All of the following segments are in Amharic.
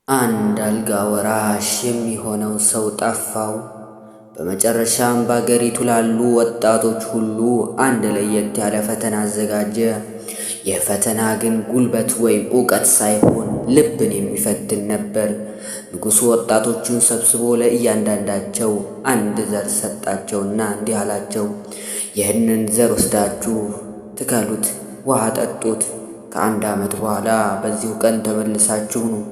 አንድ አልጋ ወራሽ የሚሆነው ሰው ጠፋው። በመጨረሻም በአገሪቱ ላሉ ወጣቶች ሁሉ አንድ ለየት ያለ ፈተና አዘጋጀ። ይህ ፈተና ግን ጉልበት ወይም ዕውቀት ሳይሆን ልብን የሚፈትን ነበር። ንጉሡ ወጣቶቹን ሰብስቦ ለእያንዳንዳቸው አንድ ዘር ሰጣቸውና እንዲህ አላቸው፣ ይህንን ዘር ወስዳችሁ ትከሉት፣ ውሃ ጠጡት። ከ1 ዓመት በኋላ በዚሁ ቀን ተመልሳችሁ ኑ።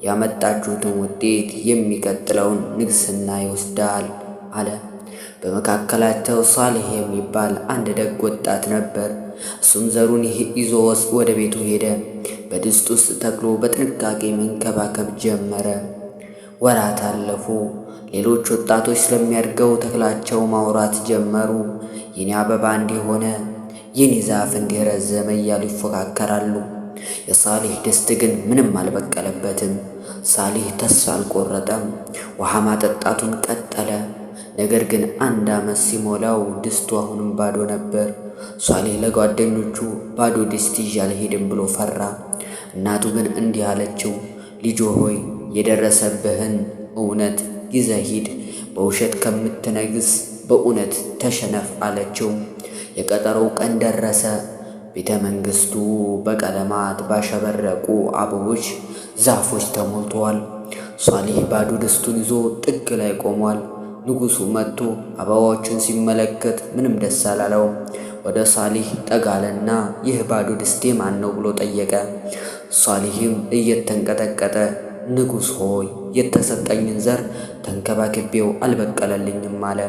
ያመጣችሁትን ውጤት የሚቀጥለውን ንግሥና ይወስዳል አለ። በመካከላቸው ሳሌሕ የሚባል አንድ ደግ ወጣት ነበር። እሱም ዘሩን ይዞ ወደ ቤቱ ሄደ። በድስት ውስጥ ተክሎ በጥንቃቄ መንከባከብ ጀመረ። ወራት አለፉ። ሌሎች ወጣቶች ስለሚያድገው ተክላቸው ማውራት ጀመሩ። የኔ አበባ እንዲሆነ፣ የኔ ዛፍ እንዲረዘመ እያሉ ይፎካከራሉ። የሳሌሕ ድስት ግን ምንም አልበቀለበትም። ሳሌሕ ተስፋ አልቆረጠም። ውሃ ማጠጣቱን ቀጠለ። ነገር ግን 1 ዓመት ሲሞላው ድስቱ አሁንም ባዶ ነበር። ሳሌሕ ለጓደኞቹ ባዶ ድስት ይዤ አልሄድም ብሎ ፈራ። እናቱ ግን እንዲህ አለችው፣ ልጆ ሆይ የደረሰብህን እውነት ይዘህ ሂድ፣ በውሸት ከምትነግስ በእውነት ተሸነፍ አለችው። የቀጠሮው ቀን ደረሰ። ቤተ መንግሥቱ በቀለማት ባሸበረቁ አበቦች ዛፎች ተሞልተዋል። ሳሌሕ ባዶ ድስቱን ይዞ ጥግ ላይ ቆሟል። ንጉሡ መጥቶ አበባዎቹን ሲመለከት ምንም ደስ አላለውም። ወደ ሳሌሕ ጠጋለና ይህ ባዶ ድስቴ ማን ነው ብሎ ጠየቀ። ሳሌሕም እየተንቀጠቀጠ ንጉሥ ሆይ የተሰጠኝን ዘር ተንከባክቤው አልበቀለልኝም አለ።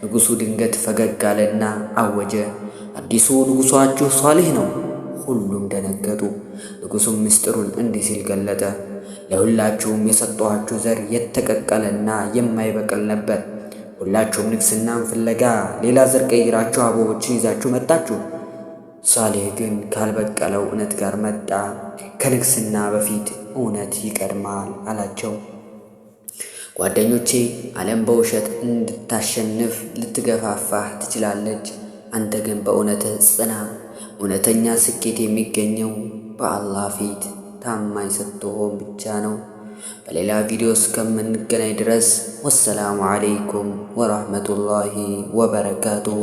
ንጉሡ ድንገት ፈገግ አለና አወጀ፣ አዲሱ ንጉሣችሁ ሳሌሕ ነው። ሁሉም ደነገጡ። ንጉሡም ምስጢሩን እንዲህ ሲል ገለጠ፣ ለሁላችሁም የሰጠኋችሁ ዘር የተቀቀለና የማይበቅል ነበር። ሁላችሁም ንግሥናን ፍለጋ ሌላ ዘር ቀይራችሁ አበቦችን ይዛችሁ መጣችሁ። ሳሌሕ ግን ካልበቀለው እውነት ጋር መጣ። ከንግሥና በፊት እውነት ይቀድማል አላቸው። ጓደኞቼ፣ ዓለም በውሸት እንድታሸንፍ ልትገፋፋህ ትችላለች። አንተ ግን በእውነትህ ጽና። እውነተኛ ስኬት የሚገኘው በአላህ ፊት ታማኝ ስትሆን ብቻ ነው። በሌላ ቪዲዮ እስከምንገናኝ ድረስ ወሰላሙ ዓለይኩም ወራህመቱላሂ ወበረካቱሁ።